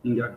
Enggak.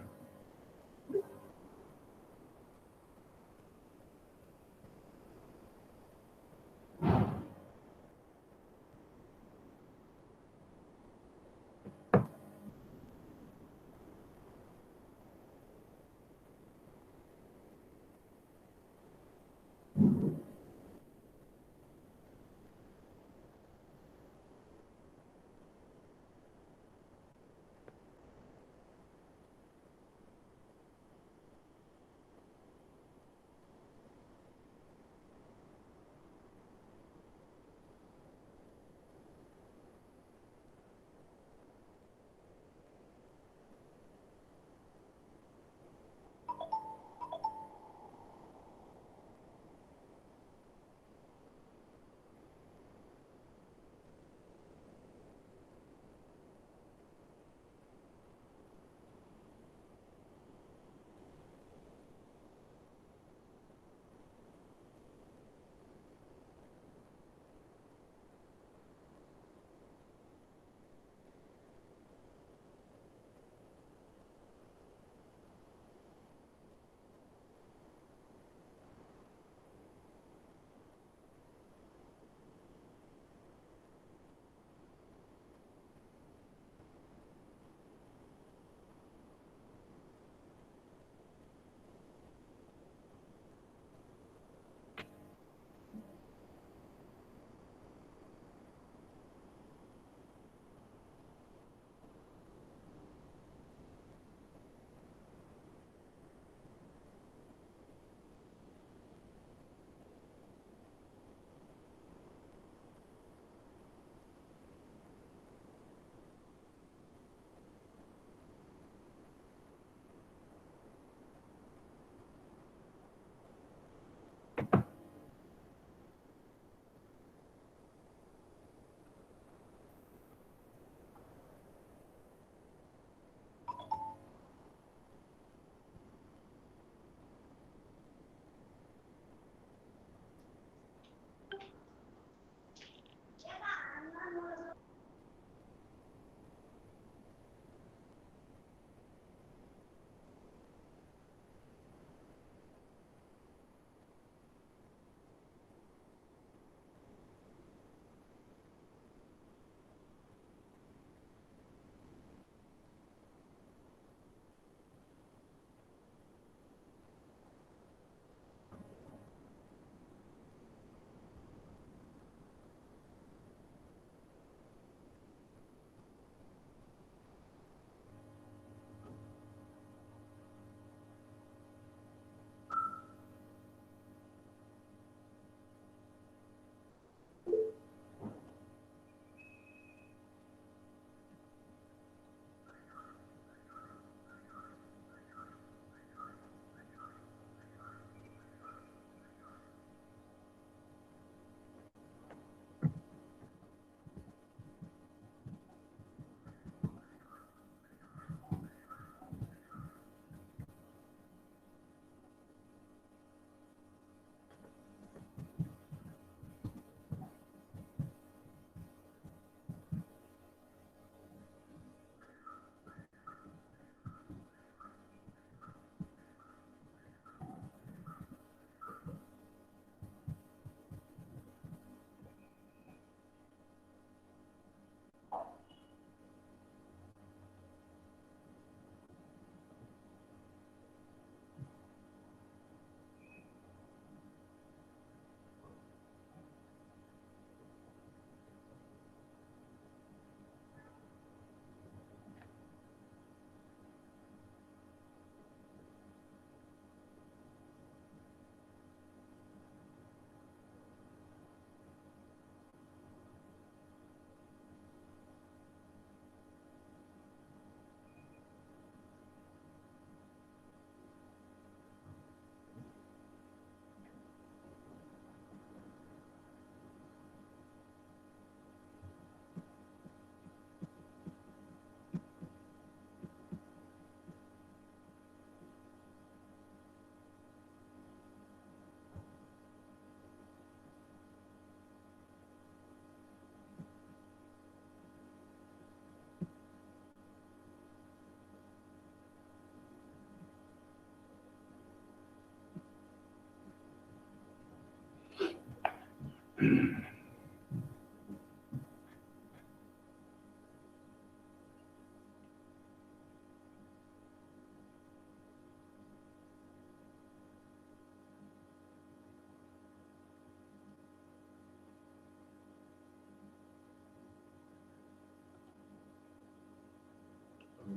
Good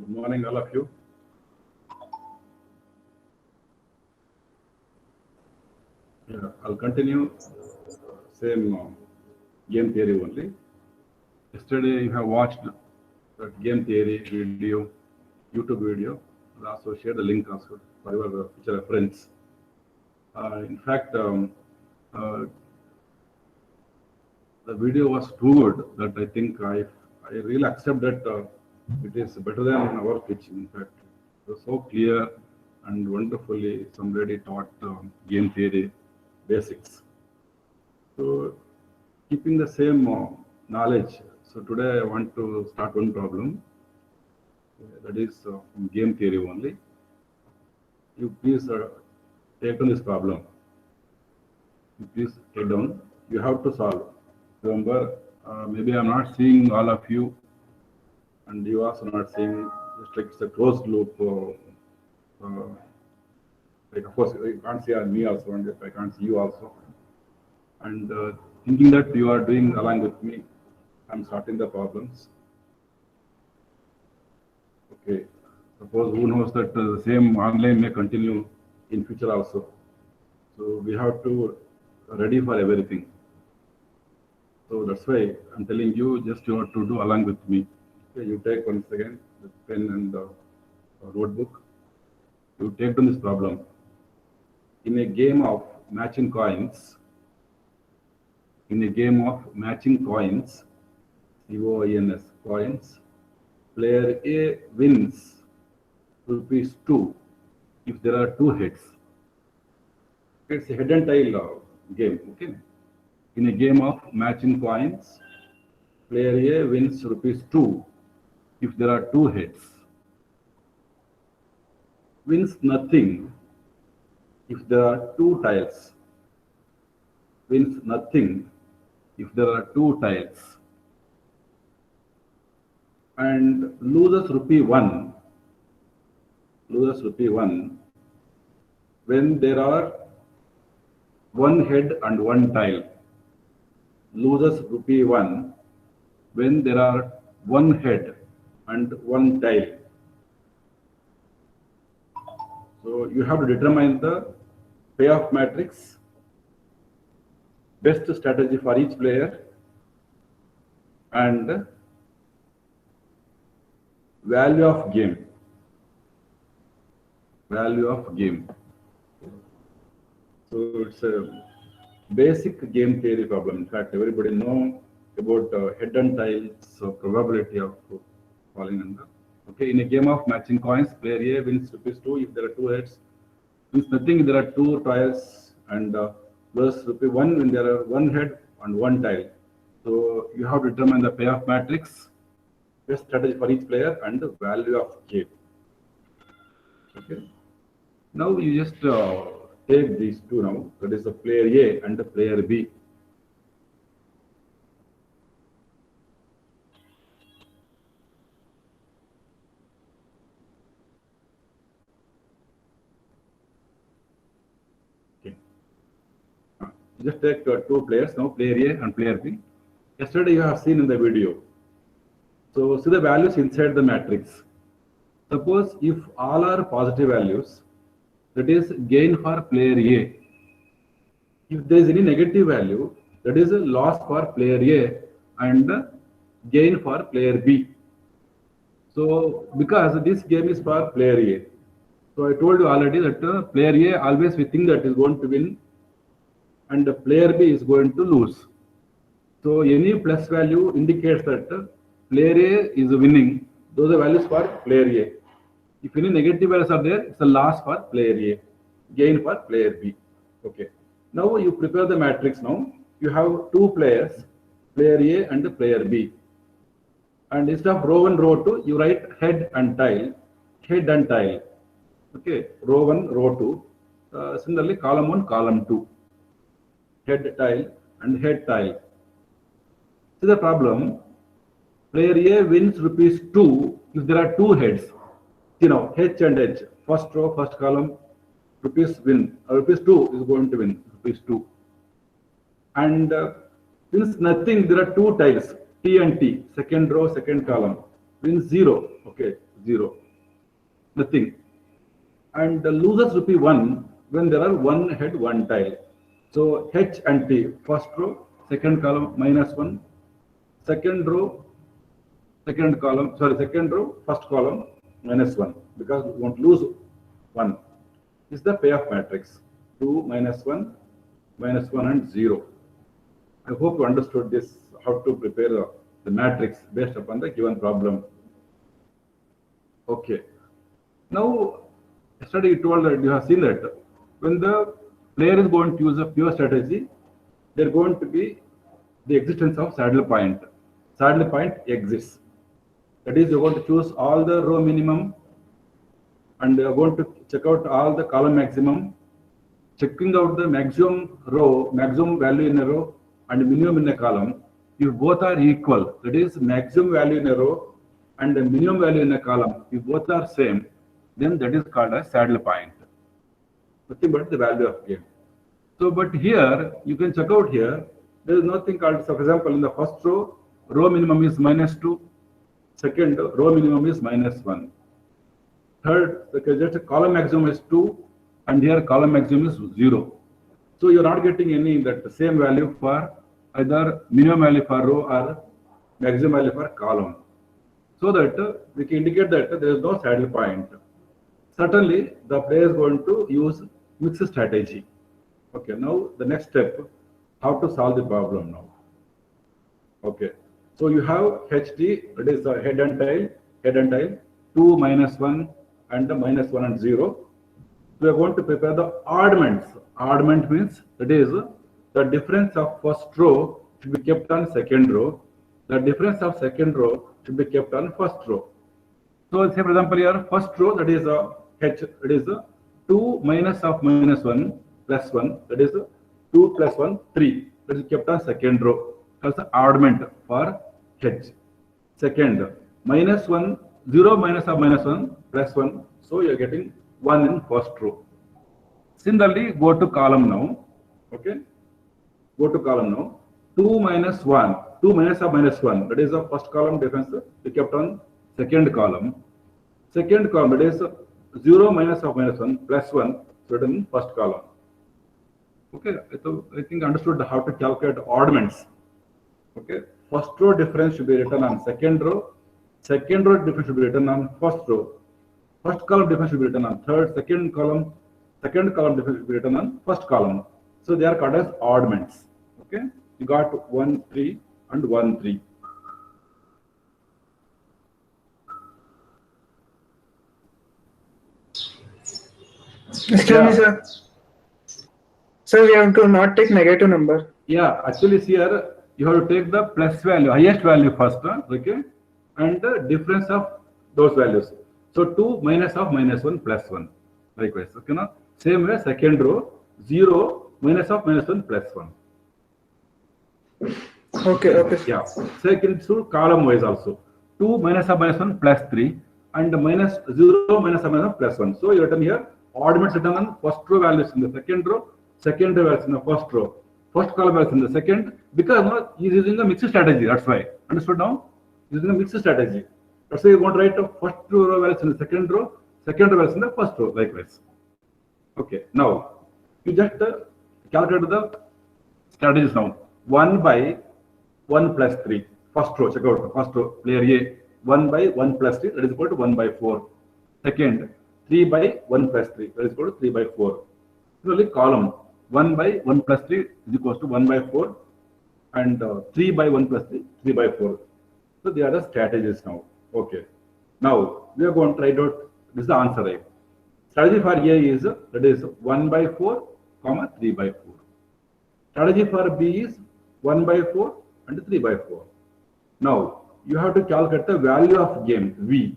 morning, all of you. Yeah, I'll continue same game theory only. Yesterday you have watched that game theory video, YouTube video. I'll also share the link also for your future reference. In fact, the video was too good that I think I really accept that it is better than our pitch. In fact, it was so clear and wonderfully somebody taught game theory basics. So keeping the same knowledge, so today I want to start one problem that is from game theory only. You please take on this problem. You please take down. You have to solve. Remember, maybe I'm not seeing all of you, and you also not seeing. Just like it's a closed loop. Like of course you can't see me also, and I can't see you also. And thinking that you are doing along with me, I'm starting the problems. Okay. Suppose who knows that the same online may continue in future also. So we have to ready for everything. So that's why I'm telling you, just you have to do along with me. Okay, you take once again the pen and the notebook. You take down this problem. In a game of matching coins, COINS, coins, player A wins ₹2 if there are two heads. It's a head and tail game. Okay. In a game of matching coins, player A wins ₹2 if there are two heads. Wins nothing if there are two tiles. Wins nothing if there are two tiles. And loses ₹1. Loses ₹1 when there are one head and one tile. Loses ₹1 when there are one head and one tile. So you have to determine the payoff matrix, best strategy for each player, and value of game. Value of game. So it's a basic game theory problem. In fact, everybody know about head and tiles probability of falling under. Okay, in a game of matching coins, player A wins ₹2 if there are two heads. Wins nothing if there are two tiles, and plus ₹1 when there are one head and one tile. So you have to determine the payoff matrix, best strategy for each player, and the value of game. Okay. Now you just take these two now. That is the player A and the player B. Okay. Just take two players now, player A and player B. Yesterday you have seen in the video. So see the values inside the matrix. Suppose if all are positive values, that is gain for player A. If there is any negative value, that is a loss for player A and gain for player B. So because this game is for player A, so I told you already that player A always we think that is going to win, and player B is going to lose. So any plus value indicates that player A is winning. Those are values for player A. If any negative values are there, it's a loss for player A, gain for player B. Okay. Now you prepare the matrix. Now you have two players, player A and player B. And instead of row 1, row 2, you write head and tile, head and tile. Okay, row 1, row 2. Similarly, column 1, column 2. Head tile, and head tile. See the problem. Player A wins ₹2 if there are two heads. You know, H and H. First row, first column, rupees win. ₹2 is going to win, ₹2. And since nothing, there are two tiles, T and T, second row, second column, wins 0. Okay, 0. Nothing. And loses ₹1 when there are one head, one tile. So H and T, first row, second column, -1, second row, second row, first column, -1, because we won't lose 1. This is the payoff matrix, 2, -1, -1 and 0. I hope you understood this, how to prepare the matrix based upon the given problem. Okay. Now, yesterday you told that you have seen that when the player is going to use a pure strategy, there are going to be the existence of saddle point. Saddle point exists. That is, you're going to choose all the row minimum and you're going to check out all the column maximum, checking out the maximum value in a row and minimum in a column. If both are equal, that is maximum value in a row and the minimum value in a column, if both are same, then that is called a saddle point. Nothing but the value of game. So, but here, you can check out here, there is nothing called, so for example, in the first row, row minimum is -2, second row minimum is -1. Third, just column maximum is 2, and here column maximum is 0. So you're not getting any that same value for either minimum value for row or maximum value for column. So that we can indicate that there is no saddle point. Certainly, the player is going to use mixed strategy. Okay, now the next step, how to solve the problem now. Okay, so you have HT, that is the head and tail, 2, -1, and -1 and 0. We are going to prepare the oddments. Oddment means that is the difference of first row should be kept on second row. The difference of second row should be kept on first row. So say for example here first row, that is H, that is 2 minus of -1 plus 1, that is 2 plus 1, 3. That is kept on second row. That's the oddment for H. Second, -1, 0 minus of -1 plus 1. So you are getting 1 in first row. Similarly, go to column now. Okay, go to column now. 2 minus 1, 2 minus of -1. That is the first column difference. We kept on second column. Second column, that is 0 minus of -1 plus 1. Written in first column. Okay, so I think understood how to calculate oddments. Okay, first row difference should be written on second row. Second row difference should be written on first row. First column difference should be written on third. Second column difference should be written on first column. So they are called as oddments. Okay, you got 1, 3 and 1, 3. Excuse me, sir. Sir, we have to not take negative number. Yeah, actually here you have to take the plus value, highest value first, okay, and the difference of those values. So 2 minus of -1 plus 1, likewise. Okay, now same way second row, 0 minus of -1 plus 1. Okay, okay. Yeah, second so column wise also 2 minus of -1 plus 3 and minus 0 minus of -1 plus 1. So you written here oddments written on first row values in the second row values in the first row, first column values in the second, because now he is using a mixed strategy. That's why. Understood now? Using a mixed strategy. That's why you want to write the first row values in the second row values in the first row, likewise. Okay, now you just calculate the strategies now. 1 by 1 plus 3. First row, check out the first row, player A. 1 by 1 plus 3, that is equal to 1 by 4. Second, 3 by 1 plus 3, that is equal to 3 by 4. Similarly, column 1 by 1 plus 3 is equal to 1 by 4, and 3 by 1 plus 3, 3 by 4. So they are the strategies now. Okay. Now we are going to try out. This is the answer, right? Strategy for A is that is 1 by 4, comma 3 by 4. Strategy for B is 1 by 4 and 3 by 4. Now you have to calculate the value of game V.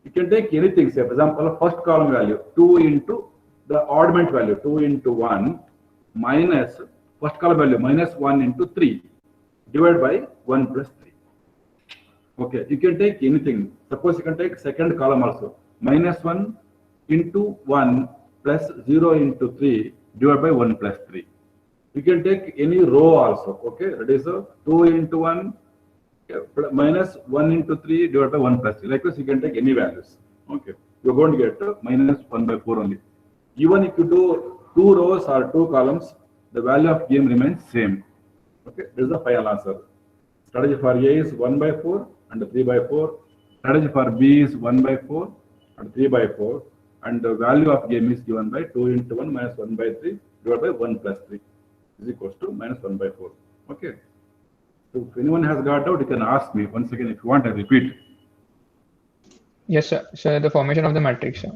You can take anything. Say for example, first column value 2 into the oddment value 2 into 1 minus first column value minus 1 into 3 divided by 1 plus 3. Okay, you can take anything. Suppose you can take second column also. Minus 1 into 1 plus 0 into 3 divided by 1 plus 3. You can take any row also. Okay, that is 2 into 1 minus 1 into 3 divided by 1 plus 3. Likewise, you can take any values. Okay, you're going to get minus 1 by 4 only. Even if you do 2 rows or 2 columns, the value of game remains same. Okay, this is the final answer. Strategy for A is 1 by 4 and 3 by 4. Strategy for B is 1 by 4 and 3 by 4. And the value of game is given by 2 into 1 minus 1 by 3 divided by 1 plus 3 is equals to minus 1 by 4. Okay. So if anyone has got out, you can ask me. Once again, if you want, I repeat. Yes, sir. So the formation of the matrix, sir.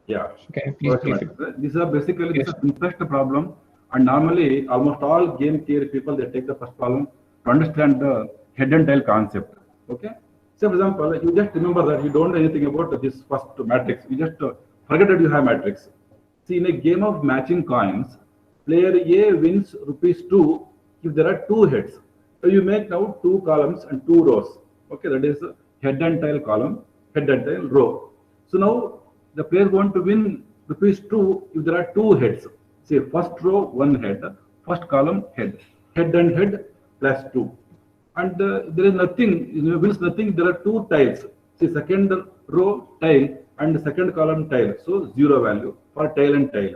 Yeah. Can you please brief it? These are basically this is simplest problem, and normally almost all game theory people they take the first problem to understand the head and tail concept. Okay. So for example, you just remember that you don't know anything about this first matrix. You just forget that you have matrix. See, in a game of matching coins, player A wins ₹2 if there are 2 heads. So you make now 2 columns and 2 rows. Okay, that is head and tail column, head and tail row. So now the player is going to win ₹2 if there are 2 heads. Say first row 1 head, first column head, head and head plus 2. And there is nothing, wins nothing, there are 2 tiles. See second row tile and second column tile. So 0 value for tail and tail.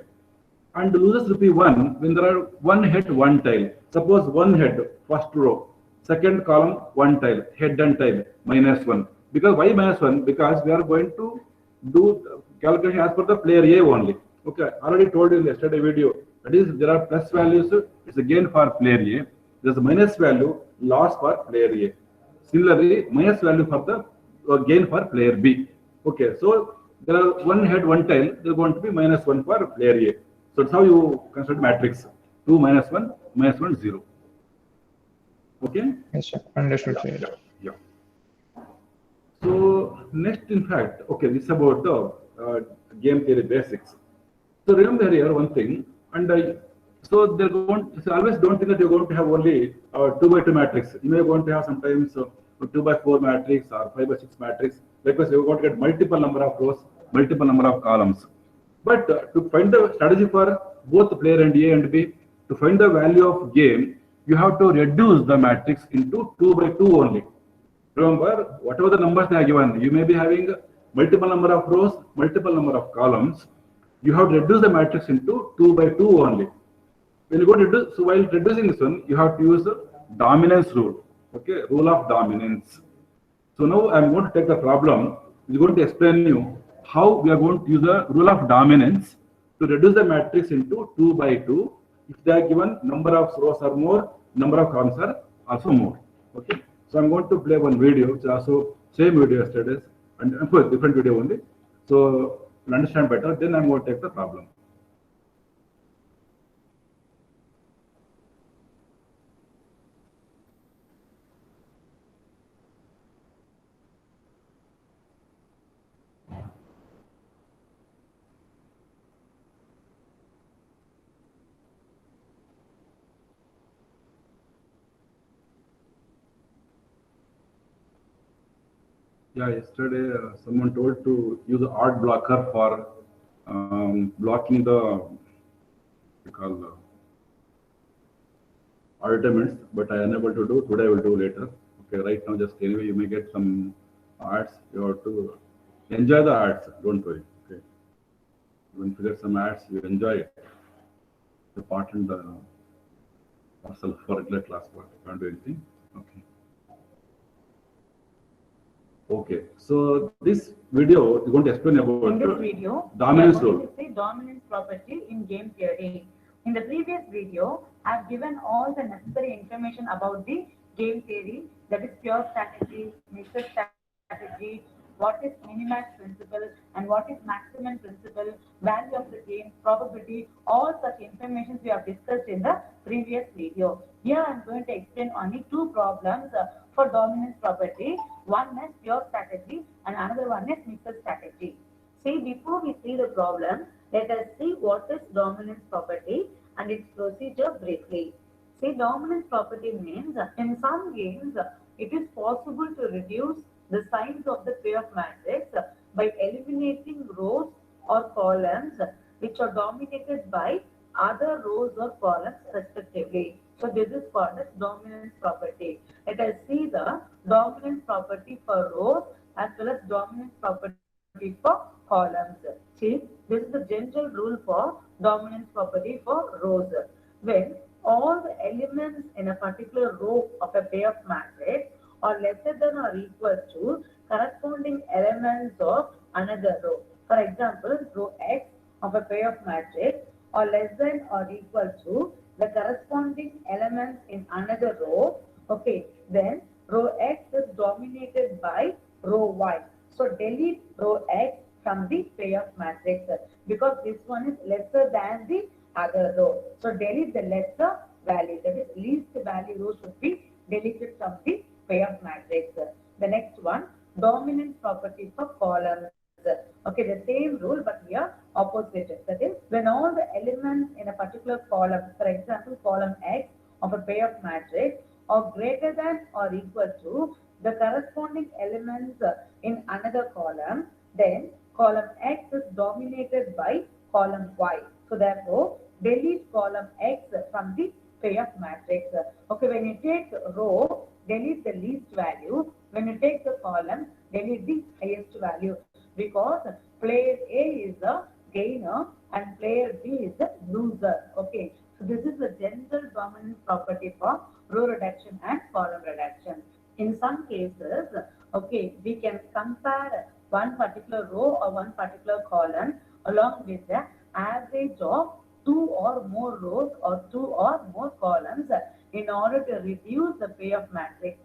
And loses ₹1 when there are 1 head, 1 tile. Suppose 1 head, first row, second column, 1 tile, head and tail, -1. Because why -1? Because we are going to do calculation as per the player A only. Okay, already told you in yesterday video. That is, there are plus values, it's a gain for player A. There's a minus value, loss for player A. Similarly, minus value for the gain for player B. Okay, so there are 1 head, 1 tail, there's going to be -1 for player A. So that's how you construct matrix. 2 minus 1, -1, 0. Okay? Yes, sir. Understood, sir. Yeah. So next, in fact, okay, this is about the game theory basics. So remember here one thing, and so they're going. So always don't think that you're going to have only 2 by 2 matrix. You may going to have sometimes 2 by 4 matrix or 5 by 6 matrix. Because you're going to get multiple number of rows, multiple number of columns. But to find the strategy for both player and A and B, to find the value of game, you have to reduce the matrix into 2 by 2 only. Remember, whatever the numbers they are given, you may be having multiple number of rows, multiple number of columns. You have to reduce the matrix into 2 by 2 only. When you go to reduce, so while reducing this one, you have to use the dominance rule. Okay, rule of dominance. So now I'm going to take the problem. I'm going to explain you how we are going to use the rule of dominance to reduce the matrix into 2 by 2 if they are given number of rows are more, number of columns are also more. Okay, so I'm going to play one video which is also same video yesterday's and of course different video only. So to understand better, then I'm going to take the problem. Yeah, yesterday someone told to use an art blocker for blocking the arguments, but I am unable to do. Today I will do later. Okay, right now just anyway you may get some arts. You have to enjoy the arts. Don't worry. Okay, when you get some arts, you enjoy it. The part in the parcel for regular class part. You can't do anything. Okay. Okay, so this video is going to explain about in this video, dominance we are going rule. to see dominance property in game theory. In the previous video, I have given all the necessary information about the game theory, that is pure strategy, mixed strategy, what is minimax principle and what is maximum principle, value of the game, probability, all such information we have discussed in the previous video. Here I am going to explain only 2 problems for dominance property. One is pure strategy and another one is mixed strategy. See, before we see the problem, let us see what is dominance property and its procedure briefly. See, dominance property means in some games it is possible to reduce the size of the payoff matrix by eliminating rows or columns which are dominated by other rows or columns respectively. So this is called as dominance property. Let us see the dominance property for rows as well as dominance property for columns. See, this is the general rule for dominance property for rows. When all the elements in a particular row of a payoff matrix are lesser than or equal to corresponding elements of another row. For example, row X of a payoff matrix are less than or equal to the corresponding elements in another row. Okay, then row X is dominated by row Y. So delete row X from the payoff matrix because this one is lesser than the other row. So delete the lesser value, that is least value row should be deleted from the payoff matrix. The next one, dominance property for columns. Okay, the same rule but here opposite. That is when all the elements in a particular column, for example column X of a payoff matrix are greater than or equal to the corresponding elements in another column, then column X is dominated by column Y. So therefore, delete column X from the payoff matrix. Okay, when you take row, delete the least value. When you take the column, delete the highest value. Because player A is the gainer and player B is the loser. Okay, so this is the general dominance property for row reduction and column reduction. In some cases, okay, we can compare one particular row or one particular column along with the average of two or more rows or two or more columns in order to reduce the payoff matrix.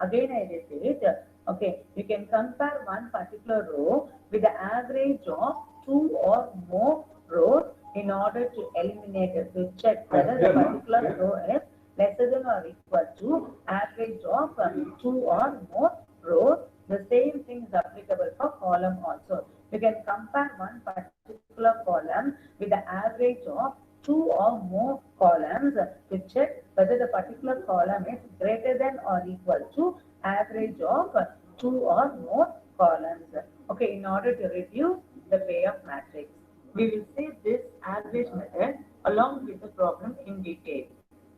Again, I repeat, okay, you can compare one particular row with the average of two or more rows in order to eliminate it, to check whether the particular row is lesser than or equal to average of two or more rows. The same thing is applicable for column also. You can compare one particular column with the average of two or more columns to check whether the particular column is greater than or equal to average of two or more columns. Okay, in order to reduce the payoff matrix. We will see this average method along with the problem in detail.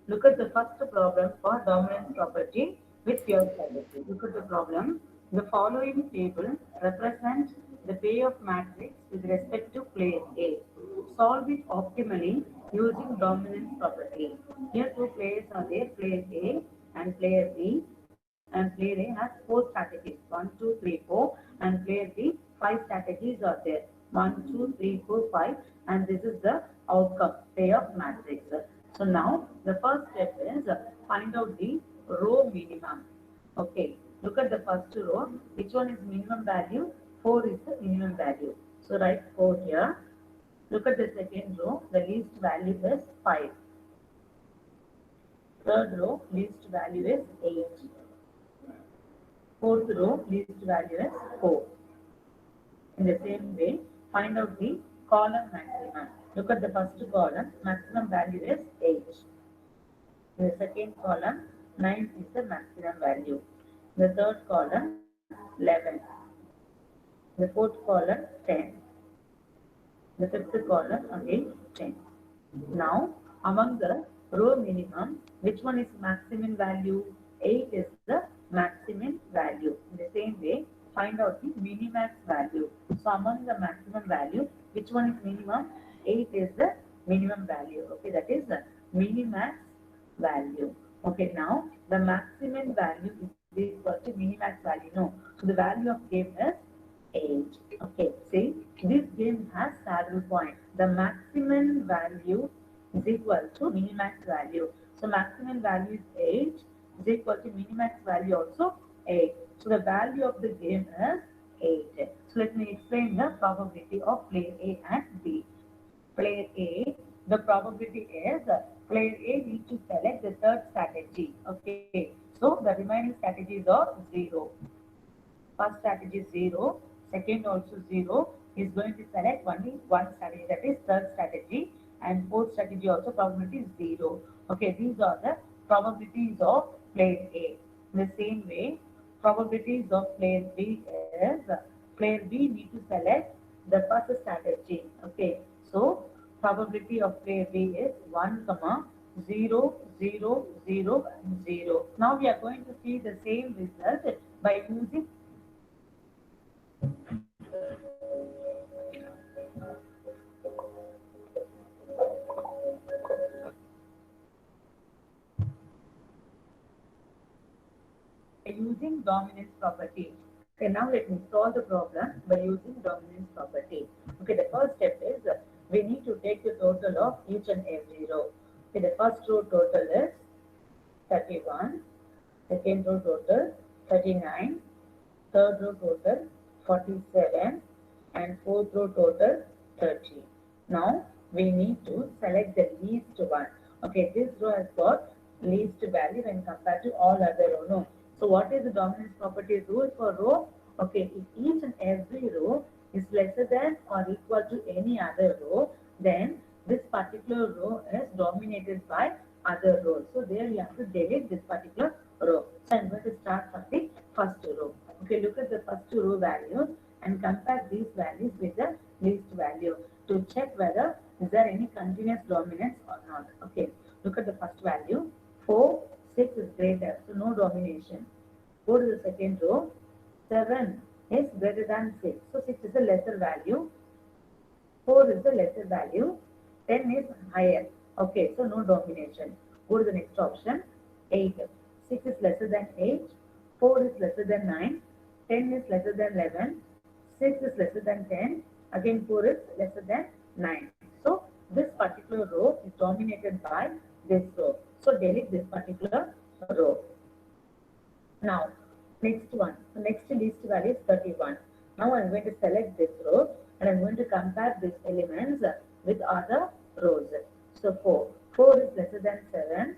Look at the first problem for dominance property with pure strategy. Look at the problem. The following table represents the payoff matrix with respect to player A. Solve it optimally using dominance property. Here two players are there, player A and player B. And player A has four strategies, 1, 2, 3, 4, and player B, 5 strategies are there, 1, 2, 3, 4, 5, and this is the outcome, payoff matrix. So now the first step is find out the row minimum. Okay, look at the first row, which one is minimum value? 4 is the minimum value. So write 4 here. Look at the second row, the least value is 5. Third row, least value is 8. Fourth row, least value is 4. In the same way, find out the column maximum. Look at the first column, maximum value is 8. In the second column, 9 is the maximum value. In the third column, 11. In the fourth column, 10. The fifth column, again 10. Now, among the row minimum, which one is maximum value? 8 is the maximum value. In the same way, find out the minimax value. So, among the maximum value, which one is minimum? 8 is the minimum value. Okay, that is the minimax value. Okay, now the maximum value is equal to minimax value. No, so the value of game is 8. Okay, see, this game has saddle point. The maximum value is equal to minimax value. So maximum value is 8 is equal to minimax value also 8. So the value of the game is 8. So let me explain the probability of player A and B. Player A, the probability is player A needs to select the third strategy. Okay, so the remaining strategies are 0. First strategy is 0. Second also 0, is going to select only one strategy, that is third strategy. and fourth strategy also probability is 0. Okay, these are the probabilities of player A. In the same way, probabilities of player B is player B need to select the first strategy. Okay, so probability of player B is 1, 0, 0, 0, and 0. Now we are going to see the same result by using dominance property. Okay, now let me solve the problem by using dominance property. Okay, the first step is we need to take the total of each and every row. Okay, the first row total is 31, second row total 39, third row total 47, and fourth row total 30. Now we need to select the least one. Okay, this row has got least value when compared to all other row. No. So what is the dominance property rule for row? Okay, if each and every row is lesser than or equal to any other row, then this particular row is dominated by other rows. So there you have to delete this particular row. So I'm going to start from the first row. Okay, look at the first row values and compare these values with the least value to check whether is there any continuous dominance or not. Okay, look at the first value. 4, 6 is greater, so no domination. Go to the second row. 7 is greater than 6, so 6 is a lesser value. 4 is the lesser value. 10 is higher. Okay, so no domination. Go to the next option. 8. 6 is lesser than 8. 4 is lesser than 9. 10 is lesser than 11. 6 is lesser than 10. Again, 4 is lesser than 9. So, this particular row is dominated by this row. So, delete this particular row. Now, next one. The next least value is 31. Now, I am going to select this row and I am going to compare these elements with other rows. So, 4. 4 is lesser than 7.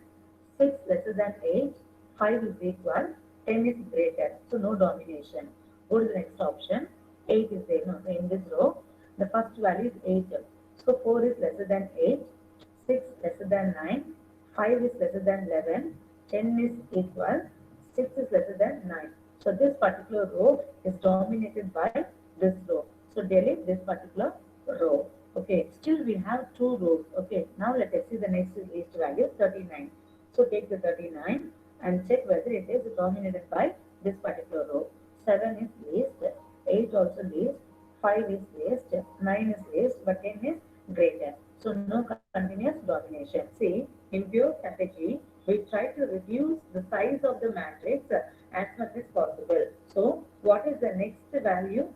6 lesser than 8. 5 is equal. 10 is greater. So, no domination. Go to the next option. 8 is there. No, in this row, the first value is 8. So, 4 is lesser than 8. 6 lesser than 9. 5 is lesser than 11. 10 is equal. 6 is lesser than 9. So, this particular row is dominated by this row. So, delete this particular row. Okay, still we have two rows. Okay, now let us see the next least value 39. So, take the 39 and check whether it is dominated by this particular row. 7 is least, 8 also least, 5 is least, 9 is least, but 10 is greater. So, no continuous domination. See, in pure strategy, we try to reduce the size of the matrix as much as possible. So, what is the next value?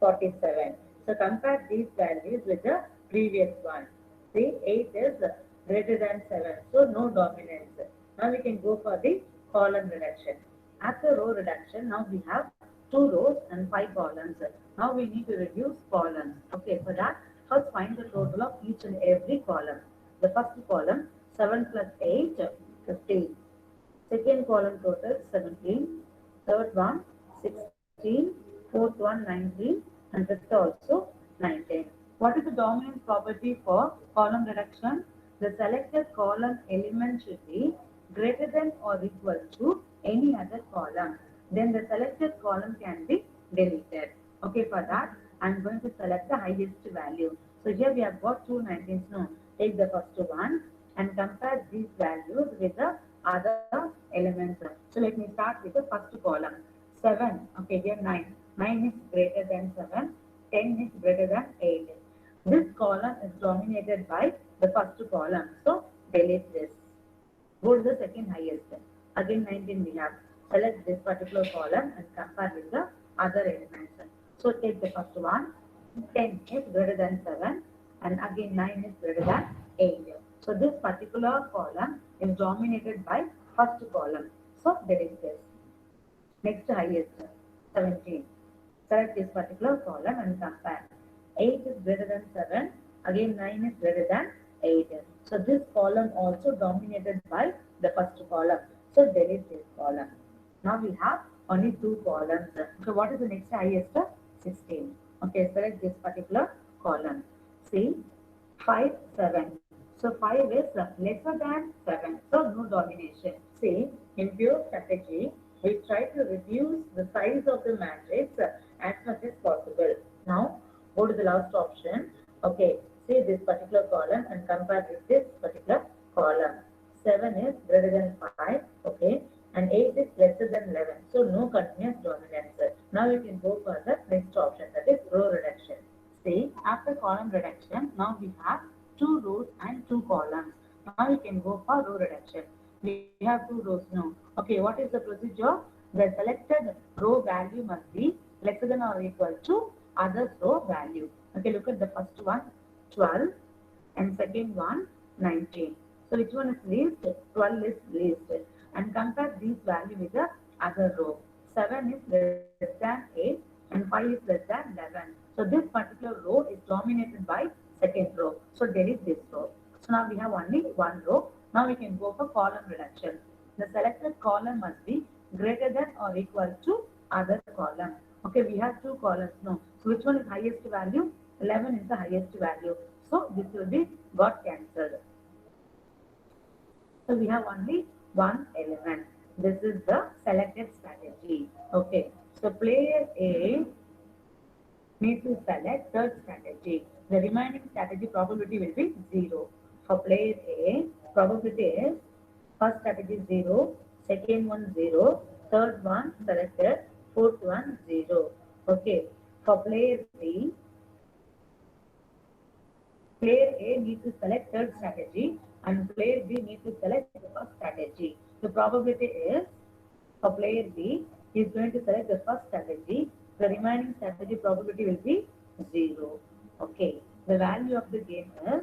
47. So, compare these values with the previous one. See, 8 is greater than 7. So, no dominance. Now, we can go for the column reduction. After row reduction, now we have 2 rows and 5 columns. Now, we need to reduce columns. Okay, for that, first find the total of each and every column. The first column, 7 plus 8, 15. Second column total, 17. Third one, 16. Fourth one, 19. And fifth also, 19. What is the dominance property for column reduction? The selected column element should be greater than or equal to any other column. Then the selected column can be deleted. Okay, for that, I am going to select the highest value. So here we have got 2 19s. No, take the first one and compare these values with the other elements. So let me start with the first column. 7, okay, here 9. 9 is greater than 7. 10 is greater than 8. This column is dominated by the first column. So delete this. Go to the second highest. Again 19 we have. Select this particular column and compare with the other elements. So take the first one. 10 is greater than 7 and again 9 is greater than 8. So this particular column is dominated by first column. So delete this. Next highest, 17. Select this particular column and compare. 8 is greater than 7. Again 9 is greater than 8. So this column also dominated by the first column. So delete this column. Now we have only 2 columns. So what is the next highest? 16. Okay, select this particular column. See, 5, 7. So 5 is lesser than 7. So no domination. See, in pure strategy, we try to reduce the size of the matrix as much as possible. Now, go to the last option. Okay, see this particular column and compare with this particular column. 7 is greater than 5, okay, and 8 is lesser than 11. So no continuous dominance. Now you can go for the next option, that is row reduction. See, after column reduction, now we have 2 rows and 2 columns. Now you can go for row reduction. We have 2 rows now. Okay, what is the procedure? The selected row value must be lesser than or equal to other row value. Okay, look at the first one, 12, and second one, 19. So which one is least? 12 is least. And compare these value with the other row. 7 is less than 8 and 5 is less than 11. So this particular row is dominated by second row. So delete this row. So now we have only one row. Now we can go for column reduction. The selected column must be greater than or equal to other column. Okay, we have 2 columns now. So which one is highest value? 11 is the highest value. So this will be got cancelled. So we have only one element. This is the selected strategy. Okay. So player A needs to select third strategy. The remaining strategy probability will be 0. For player A, probability is first strategy 0, second one 0, third one selected, fourth one 0. Okay. For player B, player A needs to select third strategy and player B needs to select the first strategy. The probability is for player B, he is going to select the first strategy. The remaining strategy probability will be 0. Okay. The value of the game is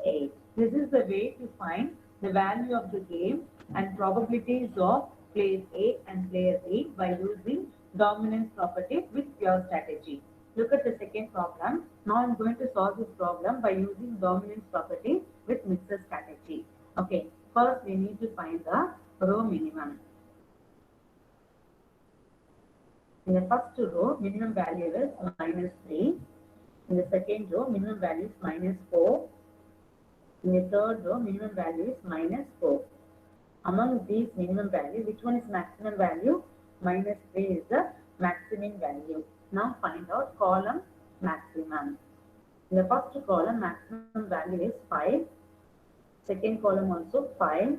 8. This is the way to find the value of the game and probabilities of player A and player B by using dominance property with pure strategy. Look at the second problem. Now I'm going to solve this problem by using dominance property with mixed strategy. Okay. First, we need to find the row minimum. In the first row, minimum value is -3. In the second row, minimum value is -4. In the third row, minimum value is -4. Among these minimum value, which one is maximum value? -3 is the maximum value. Now find out column maximum. In the first column, maximum value is 5. Second column also 5.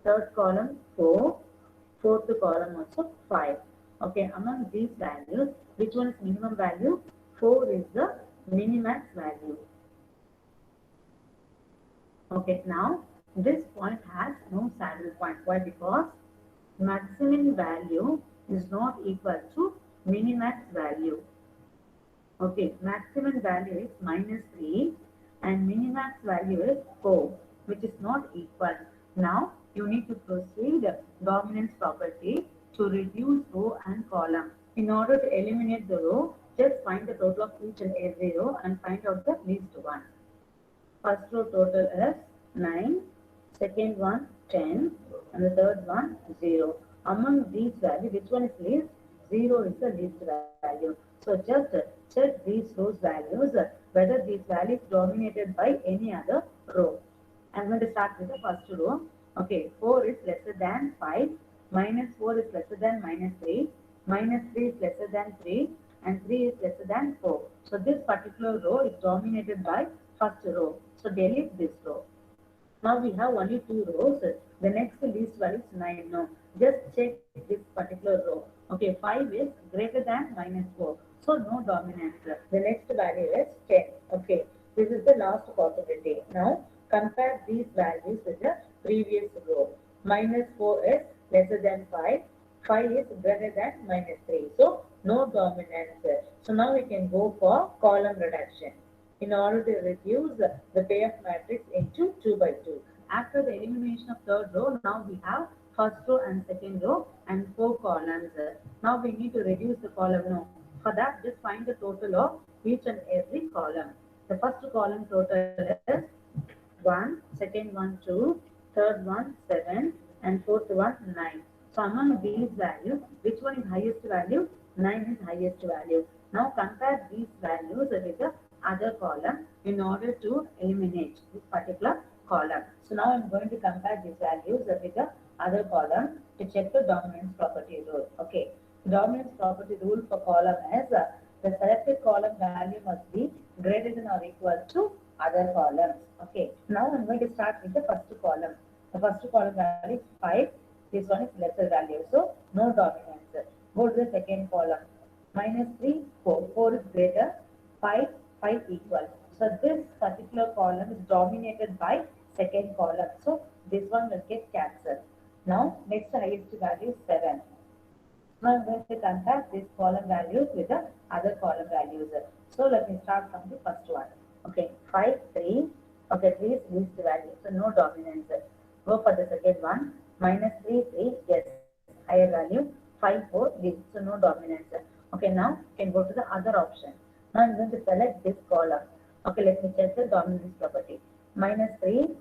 Third column 4. Fourth column also 5. Okay, among these values, which one is minimum value? 4 is the minimax value. Okay, now this point has no saddle point. Why? Because maximum value is not equal to minimax value. Okay, maximum value is -3 and minimax value is 4, which is not equal. Now you need to proceed dominance property to reduce row and column. In order to eliminate the row, just find the total of each and every row and find out the least one. First row total is 9, second one 10, and the third one 0. Among these values, which one is least? 0 is the least value. So just check these rows values, whether these values dominated by any other row. I'm going to start with the first row. Okay, 4 is lesser than 5, -4 is lesser than -3, -3 is lesser than 3, and 3 is lesser than 4. So this particular row is dominated by first row. So delete this row. Now we have only 2 rows. The next least value is 9 now. Just check this particular row. Okay, 5 is greater than -4. So no dominance. The next value is 10. Okay, this is the last possibility. Now compare these values with the previous row. -4 is lesser than 5. 5 is greater than -3. So no dominance. So now we can go for column reduction in order to reduce the payoff matrix into 2 by 2. After the elimination of third row, now we have first row and second row and 4 columns. Now we need to reduce the column now. For that, just find the total of each and every column. The first column total is 1, second one 2, third one 7, and fourth one 9. So among these values, which one is highest value? 9 is highest value. Now compare these values with the other column in order to eliminate this particular column. So now I'm going to compare these values with the other column to check the dominance property rule. Okay, the dominance property rule for column is the selected column value must be greater than or equal to other columns. Okay, now I'm going to start with the first column. The first column value is 5. This one is lesser value, so no dominance. Go to the second column. -3, 4. 4 is greater. 5, 5 equal. So this particular column is dominated by second column. So this one will get cancelled. Now next highest value is 7. Now I'm going to compare this column values with the other column values. So let me start from the first one. Okay, 5, 3. Okay, 3 is least value, so no dominance. Go for the second one. -3, 3, yes, higher value. 5, 4, least, so no dominance. Okay, now you can go to the other option. Now I'm going to select this column. Okay, let me check the dominance property. -3,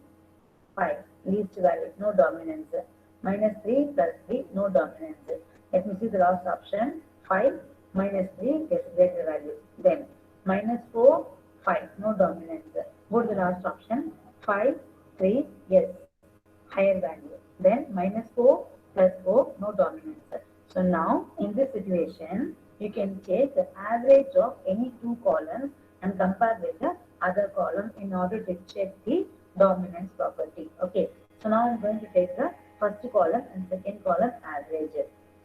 5, least value, no dominance. -3 plus 3, no dominance. Let me see the last option. 5 -3 gets greater value. Then -4, 5, no dominance. Go to the last option. 5, 3, yes, higher value. Then -4 plus 4, no dominance. So now in this situation, you can take the average of any two columns and compare with the other column in order to check the dominance property. Okay, so now I'm going to take the first column and second column average.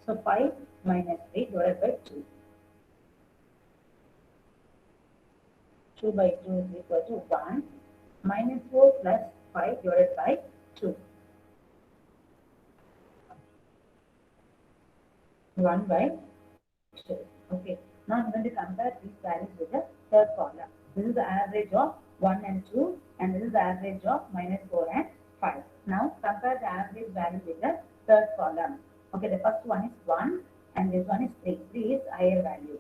So 5 minus 3 divided by 2. 2 by 2 is equal to 1. Minus 4 plus 5 divided by 2. 1 by 2. Okay. Now I'm going to compare these values with the third column. This is the average of 1 and 2, and this is the average of -4 and 5. Now compare the average value with the third column. Okay, the first one is 1 and this one is 3. 3 is higher value.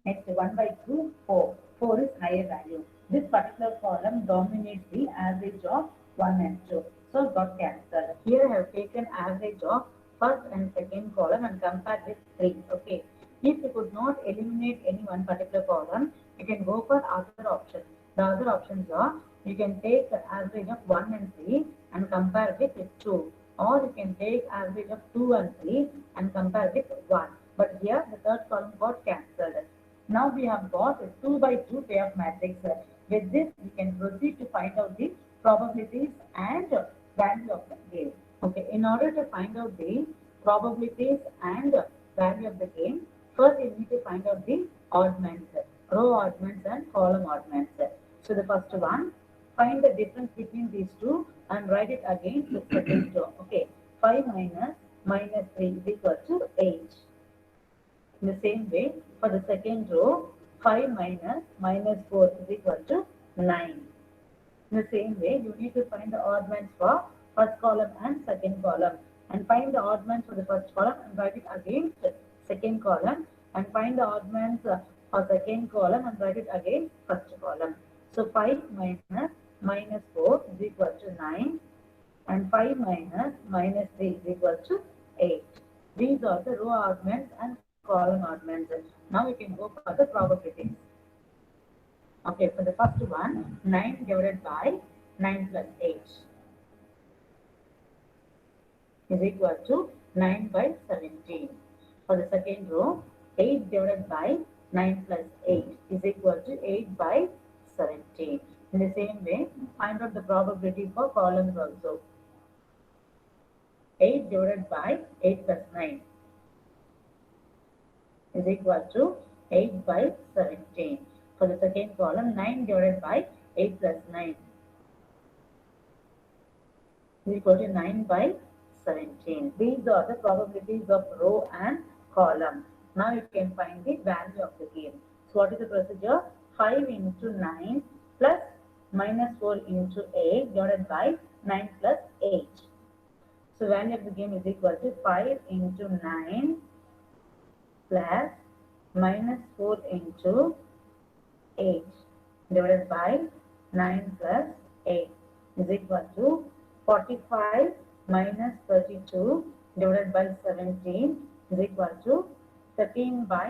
Next, 1 by 2, 4. 4 is higher value. This particular column dominates the average of 1 and 2. So got cancelled. Here I have taken average of first and second column and compared with 3. Okay. If you could not eliminate any one particular column, you can go for other options. The other options are, you can take the average of 1 and 3 and compare with 2. Or you can take average of 2 and 3 and compare with 1. But here the third column got cancelled. Now we have got a 2 by 2 payoff matrix. With this, we can proceed to find out the probabilities and value of the game. Okay, in order to find out the probabilities and value of the game, first you need to find out the oddments, row oddments and column oddments. So the first one, find the difference between these two and write it again with second row. Okay, 5 minus -3 is equal to 8. In the same way, for the second row, 5 minus -4 is equal to 9. In the same way, you need to find the oddments for first column and second column. And find the oddments for the first column and write it against second column. And find the oddments for second column and write it against first column. So 5 minus -4 is equal to 9. And 5 minus -3 is equal to 8. These are the row oddments and column oddments. Now we can go for the probabilities. Okay, for the first one, 9 divided by 9 plus 8 is equal to 9 by 17. For the second row, 8 divided by 9 plus 8 is equal to 8 by 17. In the same way, find out the probability for columns also. 8 divided by 8 plus 9 is equal to 8 by 17. For the second column, 9 divided by 8 plus 9 is equal to 9 by 17. These are the probabilities of row and column. Now you can find the value of the game. So what is the procedure? 5 into 9 plus -4 into 8 divided by 9 plus 8. So value of the game is equal to 5 into 9 plus -4 into 8 divided by 9 plus 8 is equal to 45 minus 32 divided by 17 is equal to 13 by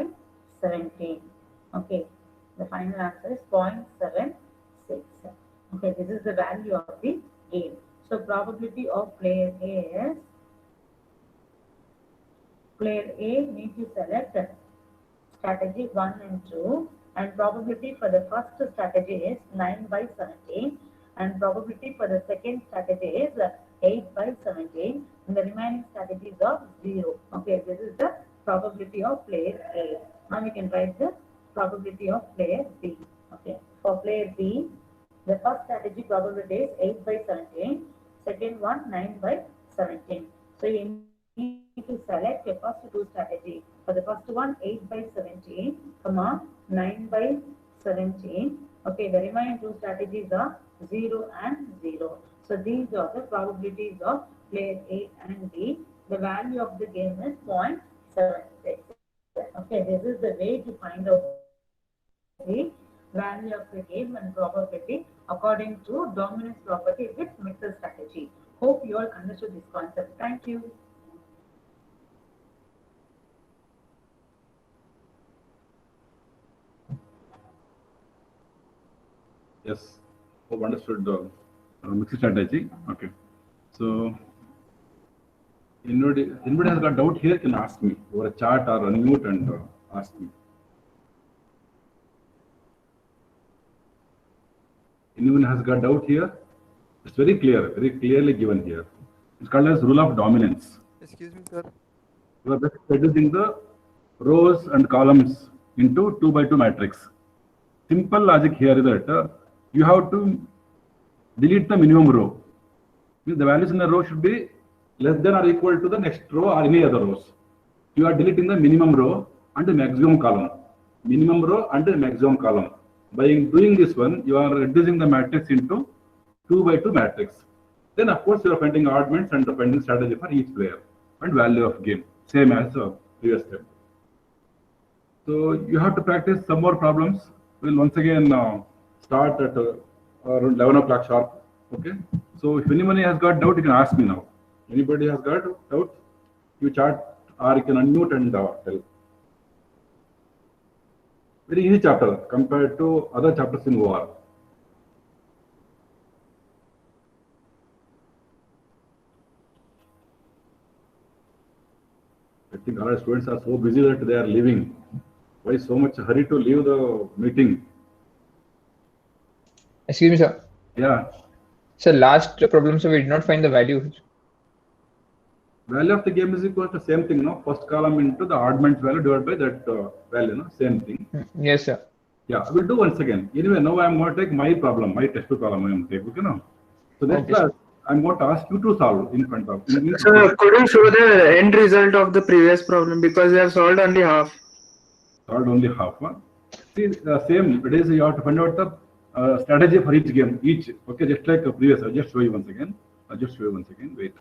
17. Okay, the final answer is 0.76. Okay, this is the value of the game. So probability of player A is, player A needs to select strategy 1 and 2, and probability for the first strategy is 9 by 17, and probability for the second strategy is 8 by 17, and the remaining strategies are 0. Okay, this is the probability of player A. Now we can write the probability of player B. Okay, for player B, the first strategy probability is 8 by 17, second one 9 by 17. So you need to select your first two strategy. For the first one, 8 by 17, comma 9 by 17. Okay, the remaining two strategies are 0 and 0. So these are the probabilities of player A and B. The value of the game is 0.76. Okay, this is the way to find out the value of the game and probability according to dominance property with mixed strategy. Hope you all understood this concept. Thank you. Yes, hope understood the mixed strategy. Okay, so anybody has got doubt here can ask me over a chat or unmute and ask me. Anyone has got doubt here? It's very clear, very clearly given here. It's called as rule of dominance. Excuse me, sir. We are just reducing the rows and columns into 2 by 2 matrix. Simple logic here is that you have to delete the minimum row. The values in the row should be less than or equal to the next row or any other rows. You are deleting the minimum row and the maximum column. Minimum row and the maximum column. By doing this one, you are reducing the matrix into 2 by 2 matrix. Then of course you are finding arguments and finding strategy for each player and value of game, same as the previous step. So you have to practice some more problems. We'll once again start at around 11 o'clock sharp. Okay. So if anybody has got doubt, you can ask me now. Anybody has got doubt, you chat or you can unmute and tell. Very easy chapter compared to other chapters in OR. I think our students are so busy that they are leaving. Why so much hurry to leave the meeting? Excuse me, sir. Yeah. So last problem, so we did not find the value. Value of the game is equal to same thing, no? First column into the oddments value divided by that value, no? Same thing. Yes, sir. Yeah, we'll do once again. Anyway, now I'm going to take my problem, my textbook problem I'm going to take, okay, no? So this Okay, class, I'm going to ask you to solve in front of me. Sir, could you show the end result of the previous problem, because we have solved only half? Solved only half one. See, same, it is you have to find out the strategy for each game, okay, just like a previous. I'll just show you once again. Wait.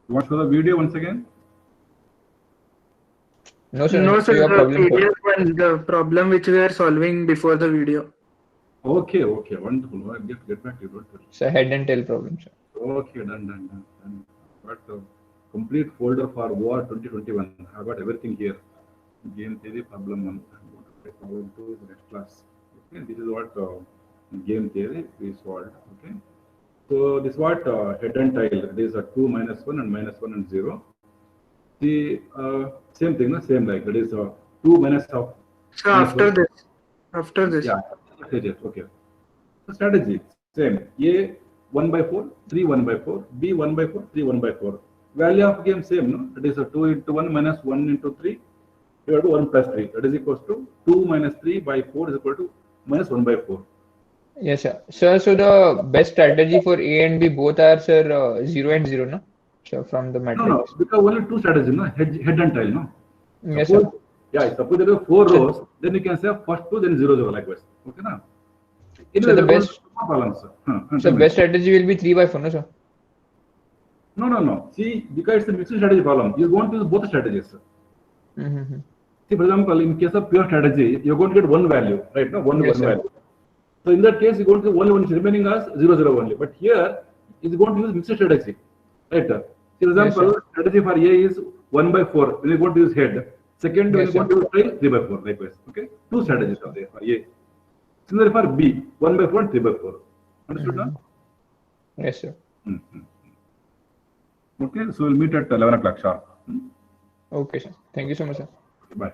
You want to show the video once again? No, sir. No, sir, your the problem. PDF one, the problem which we are solving before the video. Okay, wonderful. I'll get back to you. Don't worry. So head and tail problem, sir. Okay, done. Got a complete folder for OR 2021. I've got everything here. Game theory, problem 1. Problem 2 is the next class. Okay, this is what game theory we solved. Okay, so this is what head and tail. It is a 2, -1 and -1 and 0. The same thing, no? Same like that is 2 minus of. So after this. Yeah. Okay. So strategy same. A 1 by 4, 3 1 by 4. B 1 by 4, 3 1 by 4. Value of game same, no? It is a 2 into 1 minus 1 into 3. Divided to 1 plus 3. That is equals to 2 minus 3 by 4 is equal to minus 1 by 4. Yes, sir. Sir, so the best strategy for A and B both are, sir, 0 and 0, no? So from the matrix. No, because only two strategies, no? Head and tail, no? Yes, Suppose, sir. yeah, suppose there are 4 rows, then you can say first 2, then 0 0 likewise. Okay, na? So the best. Balance. So best strategy will be 3 by 4, no, sir? No. See, because it's a mixed strategy problem, you're going to use both strategies. Mm-hmm. See, for example, in case of pure strategy, you're going to get one value, right? No, one Yes, sir. value. So in that case, you're going to only one remaining as 0 0 only. But here, it's going to use mixed strategy, right? See, for example, sir. strategy for A is 1 by 4. When you're going to use head. Second, when Yes, you're going to use tail, 3 by 4. Likewise. Okay, two strategies are there for A. Similarly for B, 1 by 4 and 3 by 4. Understood now? Yes, sir. Okay, so we'll meet at 11 o'clock sharp. Okay, sir. Thank you so much, sir. Bye.